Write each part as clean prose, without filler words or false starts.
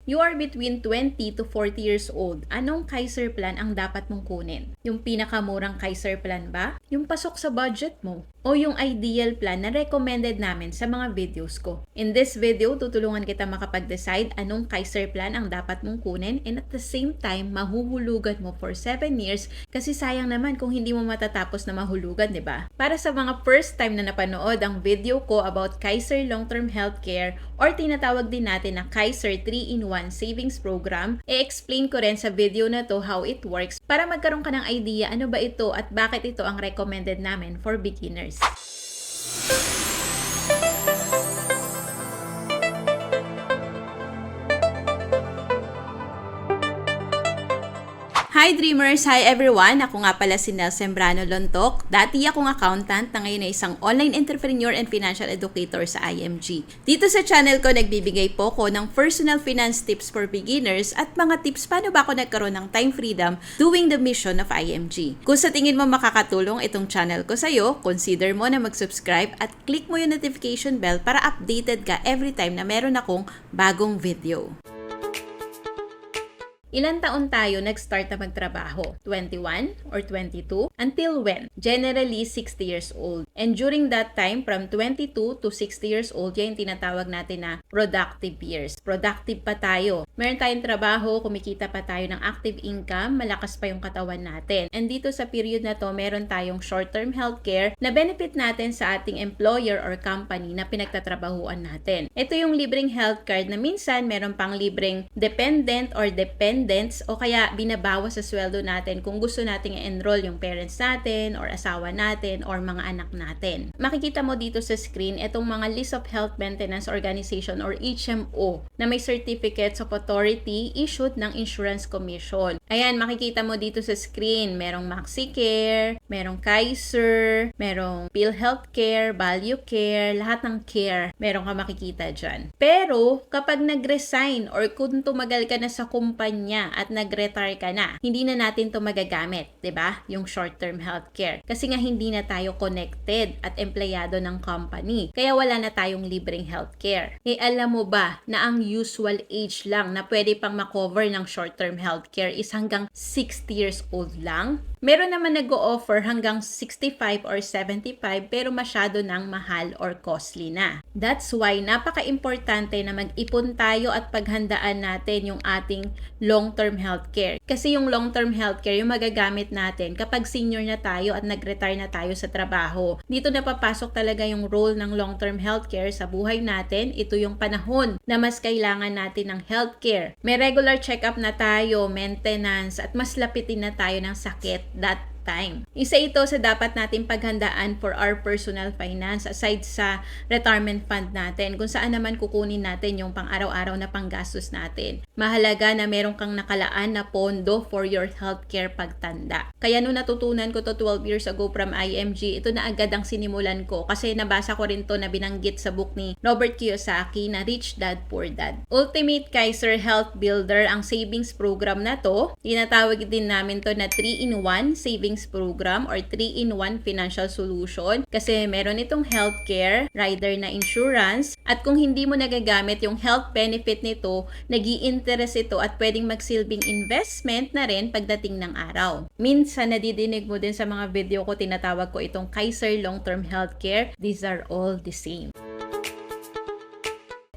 You are between 20 to 40 years old. Anong Kaiser plan ang dapat mong kunin? Yung pinakamurang Kaiser plan ba? Yung pasok sa budget mo? O yung ideal plan na recommended namin sa mga videos ko? In this video, tutulungan kita makapag-decide anong Kaiser plan ang dapat mong kunin, and at the same time, mahuhulugan mo for 7 years kasi sayang naman kung hindi mo matatapos na mahulugan, di ba? Para sa mga first time na napanood ang video ko about Kaiser Long-Term Healthcare or tinatawag din natin na Kaiser 3-in-1 Savings Program, i-explain ko rin sa video na to how it works para magkaroon ka ng idea ano ba ito at bakit ito ang recommended namin for beginners. Hi Dreamers! Hi everyone! Ako nga pala si Nel Sembrano Lontok. Dati akong accountant na ngayon ay isang online entrepreneur and financial educator sa IMG. Dito sa channel ko, nagbibigay po ko ng personal finance tips for beginners at mga tips paano ba ako nagkaroon ng time freedom doing the mission of IMG. Kung sa tingin mo makakatulong itong channel ko sa'yo, consider mo na mag-subscribe at click mo yung notification bell para updated ka every time na meron akong bagong video. Ilan taon tayo nag-start na magtrabaho? 21 or 22? Until when? Generally, 60 years old. And during that time, from 22 to 60 years old, yan tinatawag natin na productive years. Productive pa tayo. Meron tayong trabaho, kumikita pa tayo ng active income, malakas pa yung katawan natin. And dito sa period na to, meron tayong short-term healthcare na benefit natin sa ating employer or company na pinagtatrabahuan natin. Ito yung libreng health card na minsan meron pang libreng dependent or dependents o kaya binabawas sa sweldo natin kung gusto nating i-enroll yung parents natin or asawa natin or mga anak natin. Makikita mo dito sa screen itong mga list of health maintenance organization or HMO na may certificates of authority issued ng Insurance Commission. Ayan, makikita mo dito sa screen, merong MaxiCare, merong Kaiser, merong PhilHealthCare, ValueCare, lahat ng care, meron ka makikita dyan. Pero kapag nag-resign or kung tumagal ka na sa kumpanya at nag-retire ka na, hindi na natin to magagamit, 'di ba? Yung short-term healthcare. Kasi nga hindi na tayo connected at empleyado ng company. Kaya wala na tayong libreng healthcare. Eh alam mo ba na ang usual age lang na pwede pang makover ng short-term healthcare is hanggang 60 years old lang? Meron naman nag-o-offer hanggang 65 or 75 pero masyado nang mahal or costly na. That's why napaka-importante na mag-ipon tayo at paghandaan natin yung ating long-term healthcare. Kasi yung long-term healthcare yung magagamit natin kapag senior na tayo at nag-retire na tayo sa trabaho. Dito na papasok talaga yung role ng long-term healthcare sa buhay natin. Ito yung panahon na mas kailangan natin ng healthcare. May regular check-up na tayo, maintenance, at mas lapitin na tayo ng sakit that time. Isa ito sa dapat nating paghandaan for our personal finance aside sa retirement fund natin kung saan naman kukunin natin yung pang-araw-araw na panggastos natin. Mahalaga na meron kang nakalaan na pondo for your healthcare pagtanda. Kaya nung natutunan ko to 12 years ago from IMG, ito na agad ang sinimulan ko kasi nabasa ko rin to na binanggit sa book ni Robert Kiyosaki na Rich Dad Poor Dad. Ultimate Kaiser Health Builder ang savings program na to. Tinatawag din namin to na 3-in-1 savings program or 3-in-1 financial solution kasi meron itong healthcare, rider na insurance, at kung hindi mo nagagamit yung health benefit nito, nag-i-interest ito at pwedeng magsilbing investment na rin pagdating ng araw. Minsan nadidinig mo din sa mga video ko, tinatawag ko itong Kaiser Long-Term Healthcare. These are all the same.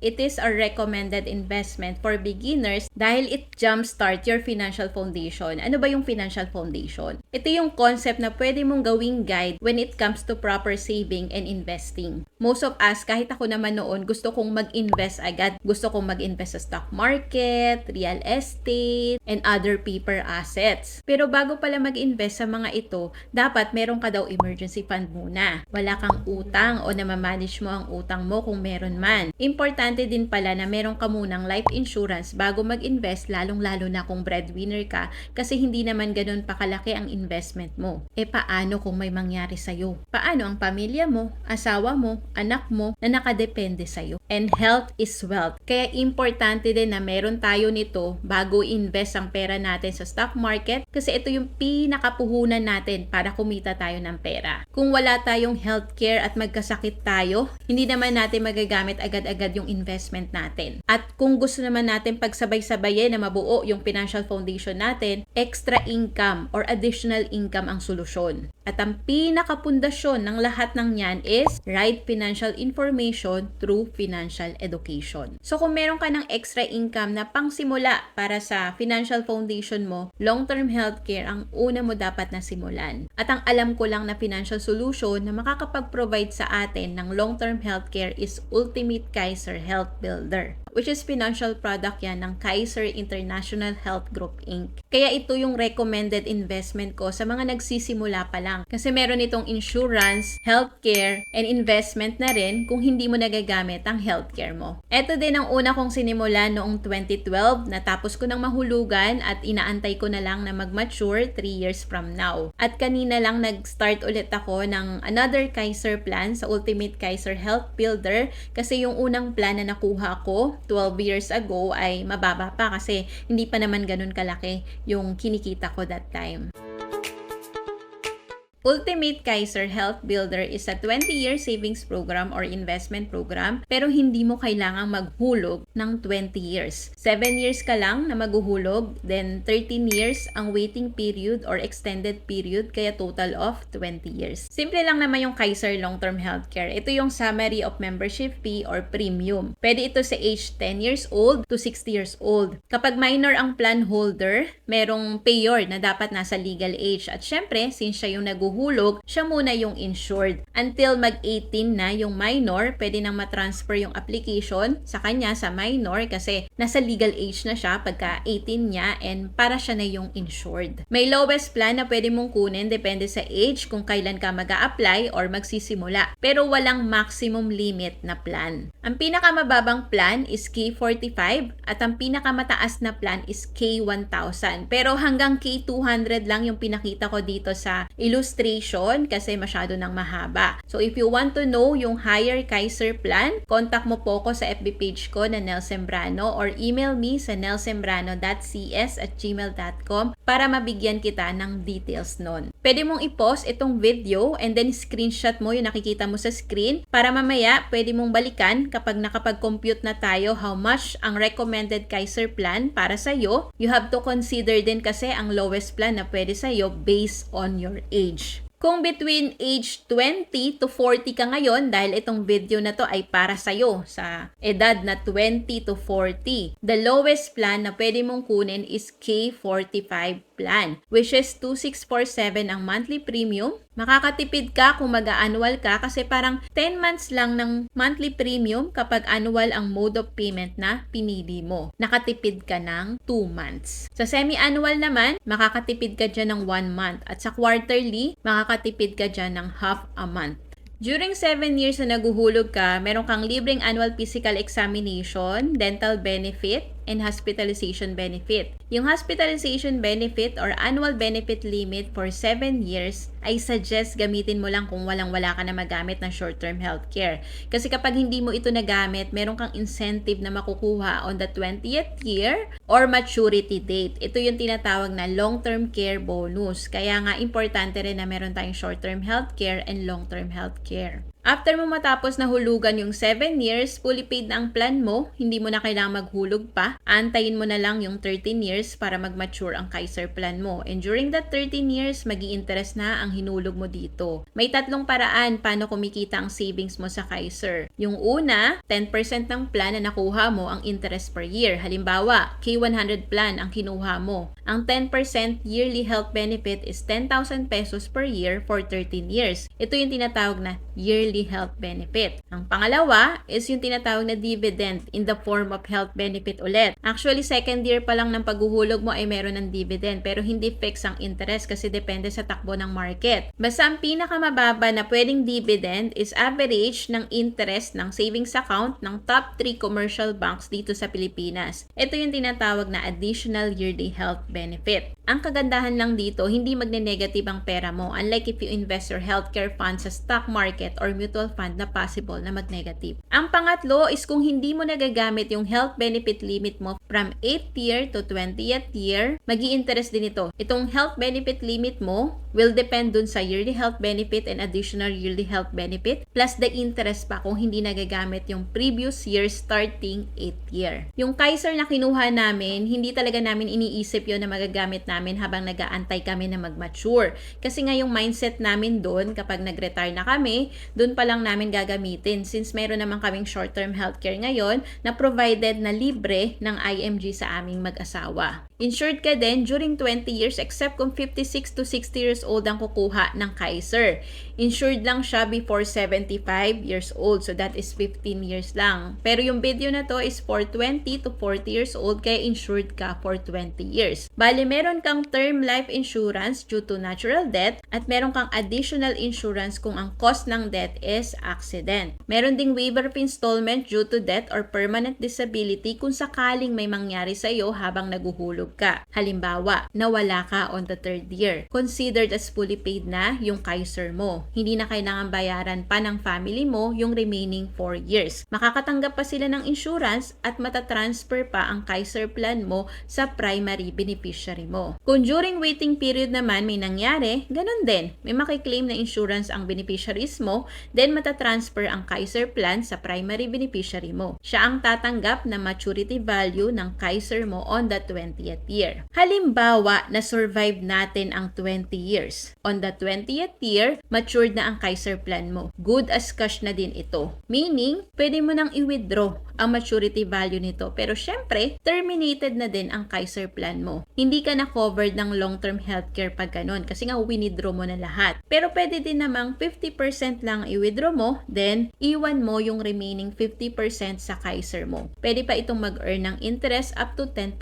It is a recommended investment for beginners dahil it jumpstart your financial foundation. Ano ba yung financial foundation? Ito yung concept na pwede mong gawing guide when it comes to proper saving and investing. Most of us, kahit ako naman noon, gusto kong mag-invest agad. Gusto kong mag-invest sa stock market, real estate, and other paper assets. Pero bago pala mag-invest sa mga ito, dapat meron ka daw emergency fund muna. Wala kang utang o namamanage mo ang utang mo kung meron man. Importante din pala na meron ka munang life insurance bago mag-invest, lalong-lalo na kung breadwinner ka kasi hindi naman ganun pakalaki ang investment mo. E paano kung may mangyari sa'yo? Paano ang pamilya mo, asawa mo, anak mo na nakadepende sa'yo? And health is wealth. Kaya importante din na meron tayo nito bago invest ang pera natin sa stock market kasi ito yung pinakapuhunan natin para kumita tayo ng pera. Kung wala tayong healthcare at magkasakit tayo, hindi naman natin magagamit agad-agad yung investment natin. At kung gusto naman natin pagsabay-sabayin na mabuo yung financial foundation natin, extra income or additional income ang solusyon. At ang pinakapundasyon ng lahat ng yan is right financial information through financial education. So kung meron ka ng extra income na pangsimula para sa financial foundation mo, long-term healthcare ang una mo dapat na simulan. At ang alam ko lang na financial solution na makakapag-provide sa atin ng long-term healthcare is Ultimate Kaiser Health Builder, which is financial product yan ng Kaiser International Health Group Inc. Kaya ito yung recommended investment ko sa mga nagsisimula pa lang. Kasi meron itong insurance, healthcare, and investment na rin kung hindi mo nagagamit ang healthcare mo. Ito din ang una kong sinimula noong 2012, natapos ko ng mahulugan at inaantay ko na lang na mag-mature 3 years from now. At kanina lang nag-start ulit ako ng another Kaiser plan sa Ultimate Kaiser Health Builder kasi yung unang plan na nakuha ko 12 years ago ay mababa pa kasi hindi pa naman ganun kalaki yung kinikita ko that time. Ultimate Kaiser Health Builder is a 20-year savings program or investment program pero hindi mo kailangang maghulog ng 20 years. 7 years ka lang na maghuhulog, then 13 years ang waiting period or extended period kaya total of 20 years. Simple lang naman yung Kaiser Long-Term Healthcare. Ito yung summary of membership fee or premium. Pwede ito sa age 10 years old to 60 years old. Kapag minor ang plan holder, merong payor na dapat nasa legal age at syempre, since siya yung hulog, siya muna yung insured. Until mag-18 na yung minor, pwede nang matransfer yung application sa kanya sa minor kasi nasa legal age na siya pagka 18 niya and para siya na yung insured. May lowest plan na pwede mong kunin depende sa age kung kailan ka mag-a-apply or magsisimula. Pero walang maximum limit na plan. Ang pinakamababang plan is K45 at ang pinakamataas na plan is K1000. Pero hanggang K200 lang yung pinakita ko dito sa illustration kasi masyado nang mahaba. So if you want to know yung higher Kaiser plan, contact mo po ko sa FB page ko na Nel Sembrano or email me sa nelsembrano.cs@gmail.com para mabigyan kita ng details nun. Pwede mong i-pause itong video and then screenshot mo yung nakikita mo sa screen para mamaya pwede mong balikan kapag nakapag-compute na tayo how much ang recommended Kaiser plan para sa'yo. You have to consider din kasi ang lowest plan na pwede sa'yo based on your age. Kung between age 20 to 40 ka ngayon, dahil itong video na to ay para sa'yo sa edad na 20 to 40, the lowest plan na pwede mong kunin is K45 plan, which is 2647 ang monthly premium. Makakatipid ka kung mag-annual ka kasi parang 10 months lang ng monthly premium kapag annual ang mode of payment na pinili mo. Nakatipid ka ng 2 months. Sa semi-annual naman, makakatipid ka dyan ng 1 month. At sa quarterly, makakatipid ka dyan ng half a month. During 7 years na naguhulog ka, meron kang libreng annual physical examination, dental benefit, and hospitalization benefit. Yung hospitalization benefit or annual benefit limit for 7 years ay suggest gamitin mo lang kung walang-wala ka na magamit ng short-term healthcare. Kasi kapag hindi mo ito nagamit, meron kang incentive na makukuha on the 20th year or maturity date. Ito yung tinatawag na long-term care bonus. Kaya nga importante rin na meron tayong short-term healthcare and long-term healthcare. After mo matapos na hulugan yung 7 years, fully paid na ang plan mo, hindi mo na kailangang maghulog pa. Antayin mo na lang yung 13 years para mag-mature ang Kaiser plan mo. And during that 13 years, magi-interest na ang hinulog mo dito. May 3 paraan paano kumikita ang savings mo sa Kaiser. Yung una, 10% ng plan na nakuha mo ang interest per year. Halimbawa, K100 plan ang kinuha mo. Ang 10% yearly health benefit is 10,000 pesos per year for 13 years. Ito yung tinatawag na yearly health benefit. Ang pangalawa is yung tinatawag na dividend in the form of health benefit ulit. Actually, second year pa lang ng paghuhulog mo ay meron ng dividend pero hindi fix ang interest kasi depende sa takbo ng market. Basta ang pinakamababa na pwedeng dividend is average ng interest ng savings account ng top 3 commercial banks dito sa Pilipinas. Ito yung tinatawag na additional yearly health benefit. Ang kagandahan lang dito, hindi magne-negative ang pera mo unlike if you invest your healthcare funds sa stock market or mutual fund na possible na mag-negative. Ang pangatlo is kung hindi mo nagagamit yung health benefit limit mo from 8th year to 20th year, magi-interest din ito. Itong health benefit limit mo will depend dun sa yearly health benefit and additional yearly health benefit plus the interest pa kung hindi nagagamit yung previous year starting 8th year. Yung Kaiser na kinuha namin, hindi talaga namin iniisip yun na magagamit namin habang nag-aantay kami na mag-mature. Kasi nga yung mindset namin doon kapag nag-retire na kami, doon pa lang namin gagamitin since meron naman kaming short-term healthcare ngayon na provided na libre ng IMG sa aming mag-asawa. Insured ka din during 20 years except kung 56 to 60 years old ang kukuha ng Kaiser. Insured lang siya before 75 years old. So that is 15 years lang. Pero yung video na to is for 20 to 40 years old kaya insured ka for 20 years. Bali, meron kang term life insurance due to natural death at meron kang additional insurance kung ang cause ng death is accident. Meron ding waiver of installment due to death or permanent disability kung sakaling may mangyari sa iyo habang naguhulog ka. Halimbawa, nawala ka on the 3rd year. Considered as fully paid na yung Kaiser mo. Hindi na kailangan bayaran pa ng family mo yung remaining 4 years. Makakatanggap pa sila ng insurance at matatransfer pa ang Kaiser plan mo sa primary beneficiary mo. Kung during waiting period naman may nangyari, ganun din. May makiklaim na insurance ang beneficiaries mo, then matatransfer ang Kaiser plan sa primary beneficiary mo. Siya ang tatanggap na maturity value ng Kaiser mo on the 20th year. Halimbawa, na-survive natin ang 20 years. On the 20th year, matured na ang Kaiser plan mo. Good as cash na din ito. Meaning, pwede mo nang i-withdraw ang maturity value nito. Pero syempre, terminated na din ang Kaiser plan mo. Hindi ka na covered ng long-term healthcare pag ganun kasi nga winidraw mo na lahat. Pero pwede din namang 50% lang i-withdraw mo, then iwan mo yung remaining 50% sa Kaiser mo. Pwede pa itong mag-earn ng interest up to 10%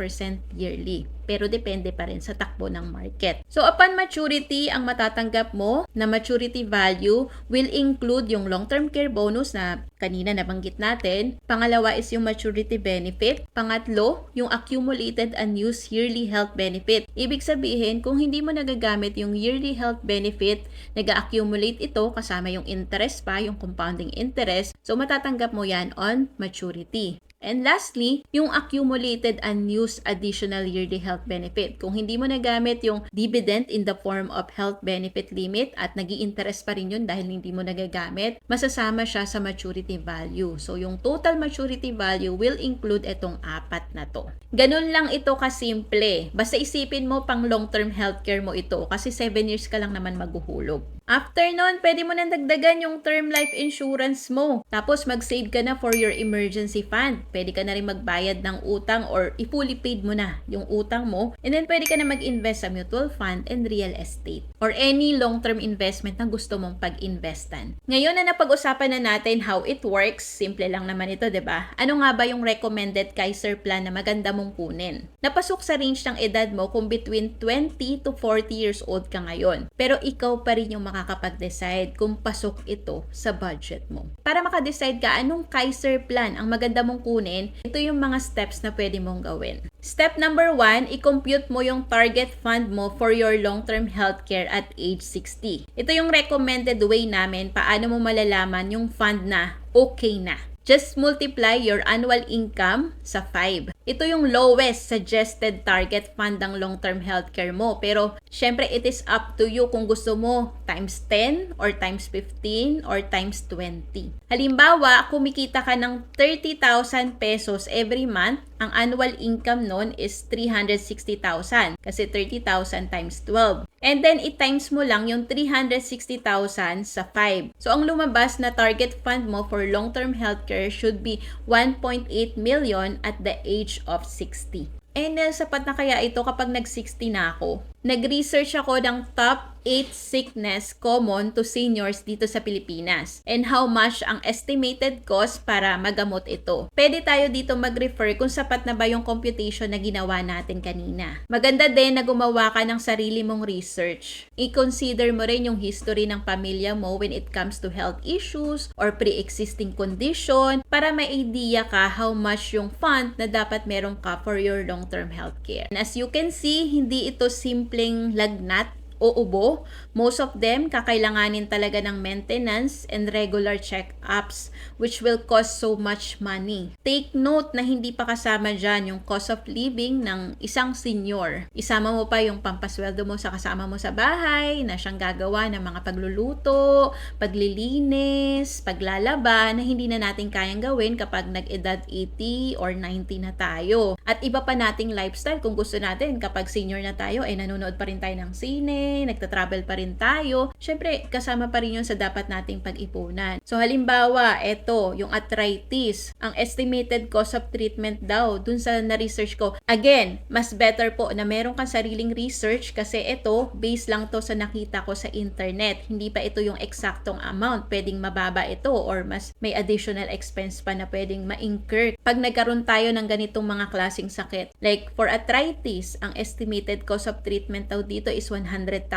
yearly. Pero depende pa rin sa takbo ng market. So upon maturity, ang matatanggap mo na maturity value will include yung long-term care bonus na kanina nabanggit natin. Pangalawa is yung maturity benefit. Pangatlo, yung accumulated unused yearly health benefit. Ibig sabihin, kung hindi mo nagagamit yung yearly health benefit, nag-accumulate ito kasama yung interest pa, yung compounding interest. So matatanggap mo yan on maturity. And lastly, yung accumulated unused additional yearly health benefit. Kung hindi mo nagamit yung dividend in the form of health benefit limit at nag-i-interest pa rin yun dahil hindi mo nagagamit, masasama siya sa maturity value. So, yung total maturity value will include itong 4 na to. Ganun lang ito kasimple. Basta isipin mo pang long-term healthcare mo ito kasi 7 years ka lang naman maghuhulog. After nun, pwede mo nang dagdagan yung term life insurance mo. Tapos mag-save ka na for your emergency fund. Pwede ka na rin magbayad ng utang or i-fully paid mo na yung utang mo. And then pwede ka na mag-invest sa mutual fund and real estate or any long-term investment na gusto mong pag-investan. Ngayon na napag-usapan na natin how it works, simple lang naman ito, 'di ba? Ano nga ba yung recommended Kaiser plan na maganda mong kunin? Napasok sa range ng edad mo kung between 20 to 40 years old ka ngayon. Pero ikaw pa rin yung makakapag-decide kung pasok ito sa budget mo. Para maka-decide ka anong Kaiser plan ang maganda mong kunin, ito yung mga steps na pwede mong gawin. Step number 1, i-compute mo yung target fund mo for your long-term healthcare at age 60. Ito yung recommended way namin paano mo malalaman yung fund na okay na. Just multiply your annual income sa 5. Ito yung lowest suggested target fund ng long-term healthcare mo. Pero, syempre, it is up to you kung gusto mo times 10 or times 15 or times 20. Halimbawa, kumikita ka ng 30,000 pesos every month, ang annual income nun is 360,000 kasi 30,000 times 12. And then, i-times mo lang yung 360,000 sa 5. So, ang lumabas na target fund mo for long-term healthcare should be 1.8 million at the age of 60. And sapat na kaya ito kapag nag-60 na ako? Nag-research ako ng top 8 sickness common to seniors dito sa Pilipinas and how much ang estimated cost para magamot ito. Pwede tayo dito mag-refer kung sapat na ba yung computation na ginawa natin kanina. Maganda din na gumawa ka ng sarili mong research. I-consider mo rin yung history ng pamilya mo when it comes to health issues or pre-existing condition para may idea ka how much yung fund na dapat meron ka for your long-term healthcare. And as you can see, hindi ito simpleng lagnat uubo. Most of them, kakailanganin talaga ng maintenance and regular check-ups which will cost so much money. Take note na hindi pa kasama dyan yung cost of living ng isang senior. Isama mo pa yung pampasweldo mo sa kasama mo sa bahay na siyang gagawa ng mga pagluluto, paglilinis, paglalaba na hindi na natin kayang gawin kapag nag-edad 80 or 90 na tayo. At iba pa nating lifestyle kung gusto natin kapag senior na tayo, nanonood pa rin tayo ng sine, nagta-travel pa rin tayo. Syempre, kasama pa rin yun sa dapat nating pag-ipunan. So, halimbawa, eto, yung arthritis. Ang estimated cost of treatment daw, dun sa na-research ko. Again, mas better po na meron kang sariling research kasi ito, base lang to sa nakita ko sa internet. Hindi pa ito yung eksaktong amount. Pwedeng mababa ito or mas may additional expense pa na pwedeng ma-incur pag nagkaroon tayo ng ganitong mga klaseng sakit. Like, for arthritis, ang estimated cost of treatment daw dito is 100,000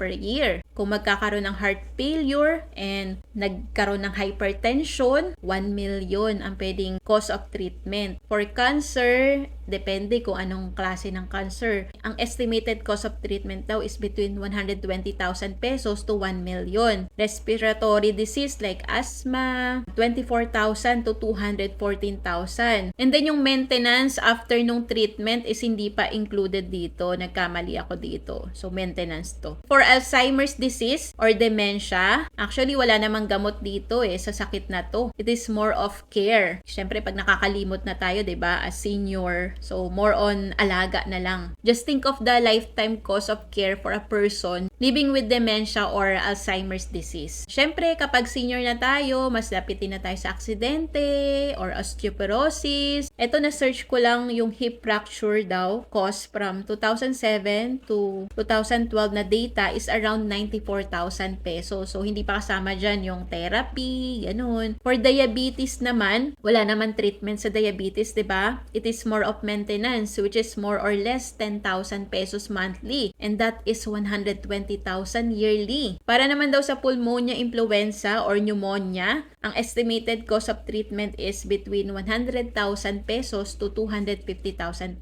per year. Kung magkakaroon ng heart failure and nagkaroon ng hypertension, 1 million ang pwedeng cost of treatment. For cancer, depende kung anong klase ng cancer. Ang estimated cost of treatment daw is between 120,000 pesos to 1 million. Respiratory disease like asthma, 24,000 to 214,000. And then yung maintenance after nung treatment is hindi pa included dito. Nagkamali ako dito. So maintenance to. For Alzheimer's disease or dementia, actually wala namang gamot dito sa sakit na to. It is more of care. Siyempre pag nakakalimot na tayo, 'di ba, as senior, so more on alaga na lang. Just think of the lifetime cost of care for a person living with dementia or Alzheimer's disease. Siyempre kapag senior na tayo, mas lapitin na tayo sa aksidente or osteoporosis. Ito na search ko lang yung hip fracture daw, cost from 2007 to 2012 na data is around 94,000 pesos. So, hindi pa kasama dyan yung therapy, ganun. For diabetes naman, wala naman treatment sa diabetes, diba? It is more of maintenance, which is more or less 10,000 pesos monthly. And that is 120,000 yearly. Para naman daw sa pulmonia influenza or pneumonia, ang estimated cost of treatment is between 100,000 pesos to 250,000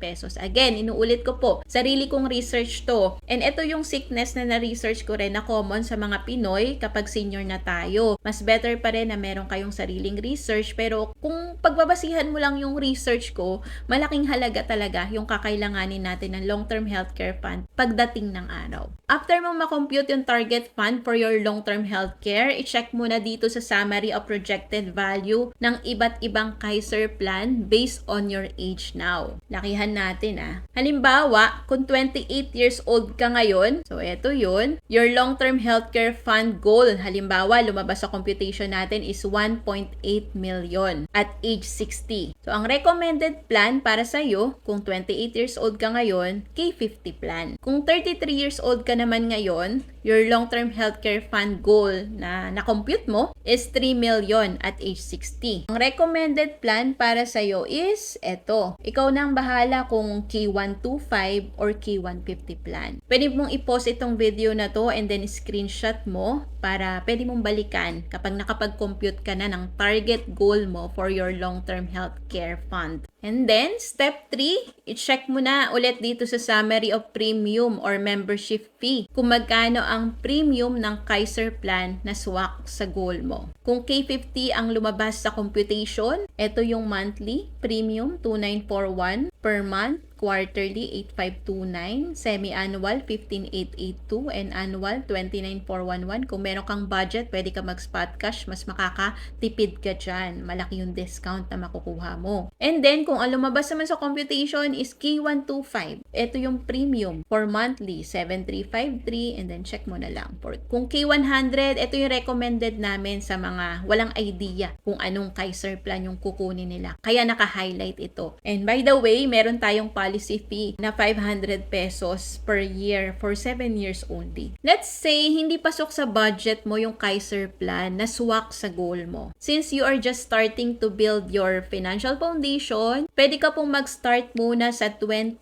pesos. Again, inuulit ko po, sarili kong research to. And ito yung sickness na na-research ko rin na common sa mga Pinoy kapag senior na tayo. Mas better pa rin na meron kayong sariling research, pero kung pagbabasihan mo lang yung research ko, malaking halaga talaga yung kakailanganin natin ng long-term healthcare fund pagdating ng araw. After mo makompute yung target fund for your long-term healthcare, i-check mo na dito sa summary of projected value ng iba't ibang Kaiser plan based on your age now. Lakihan natin Halimbawa, kung 28 years old ka ngayon, so eto yun, your long-term healthcare fund goal, halimbawa, lumabas sa computation natin is 1.8 million at age 60. So, ang recommended plan para sa'yo, kung 28 years old ka ngayon, K50 plan. Kung 33 years old ka naman ngayon, your long-term healthcare fund goal na na-compute mo is 3 million at age 60. Ang recommended plan para sa'yo is eto. Ikaw na ang bahala kung K125 or K150 plan. Pwede mong i-post itong video na to and then screenshot mo para pwede mong balikan kapag nakapag-compute ka na ng target goal mo for your long-term healthcare fund. And then, step 3, i-check mo na ulit dito sa summary of premium or membership fee kung magkano ang premium ng Kaiser plan na swak sa goal mo. Kung K50 ang lumabas sa computation, ito yung monthly premium 2,941 per month, quarterly 8,529, semi-annual 15,882, and annual 29,411. Kung meron kang budget, pwede ka mag-spot cash, mas makakatipid ka dyan. Malaki yung discount na makukuha mo. And then, kung ang lumabas naman sa computation is K125, ito yung premium for monthly 7,353, and then check mo na lang. Kung K100, ito yung recommended namin sa mga walang idea kung anong Kaiser plan yung kukunin nila. Kaya naka-highlight ito. And by the way, meron tayong policy fee na 500 pesos per year for 7 years only. Let's say, hindi pasok sa budget mo yung Kaiser plan na swak sa goal mo. Since you are just starting to build your financial foundation, pwede ka pong mag-start muna sa 20%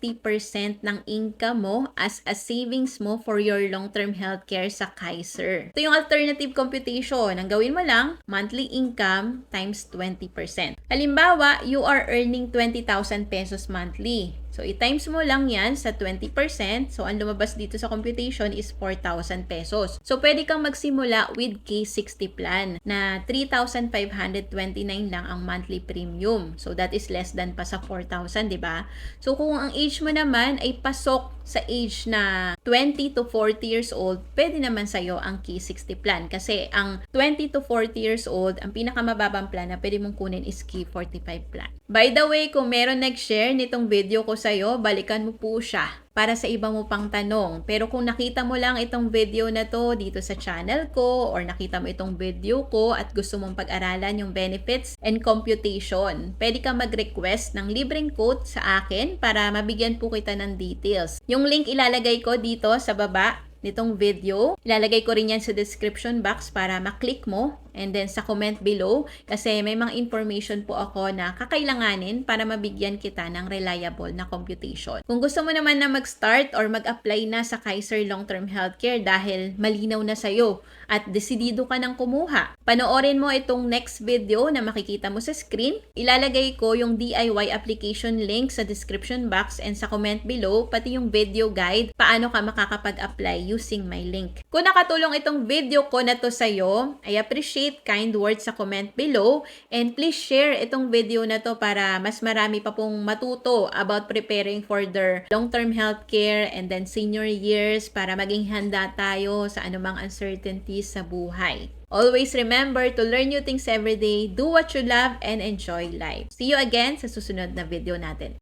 ng income mo as a savings mo for your long-term healthcare sa Kaiser. Ito yung alternative computation. Ang gawin mo lang, monthly income times 20%. Halimbawa, you are earning 20,000 pesos monthly. So, i-times mo lang yan sa 20%. So, ang lumabas dito sa computation is 4,000 pesos. So, pwede kang magsimula with K60 plan na 3,529 lang ang monthly premium. So, that is less than pa sa 4,000, di ba? So, kung ang age mo naman ay pasok sa age na 20 to 40 years old, pwede naman sa'yo ang K60 plan. Kasi ang 20 to 40 years old, ang pinakamababang plan na pwede mong kunin is K45 plan. By the way, kung meron nag-share nitong video ko sa'yo, balikan mo po siya para sa iba mo pang tanong. Pero kung nakita mo lang itong video na to dito sa channel ko or nakita mo itong video ko at gusto mong pag-aralan yung benefits and computation, pwede ka mag-request ng libreng quote sa akin para mabigyan po kita ng details. Yung link ilalagay ko dito sa baba nitong video. Ilalagay ko rin yan sa description box para maklik mo and then sa comment below kasi may mga information po ako na kakailanganin para mabigyan kita ng reliable na computation. Kung gusto mo naman na mag-start or mag-apply na sa Kaiser Long-Term Healthcare dahil malinaw na sa'yo at desidido ka ng kumuha, panoorin mo itong next video na makikita mo sa screen. Ilalagay ko yung DIY application link sa description box and sa comment below, pati yung video guide paano ka makakapag-apply using my link. Kung nakatulong itong video ko na to sa'yo, I appreciate kind words sa comment below and please share itong video na to para mas marami pa pong matuto about preparing for their long-term healthcare and then senior years para maging handa tayo sa anumang uncertainties sa buhay. Always remember to learn new things every day, do what you love, and enjoy life. See you again sa susunod na video natin.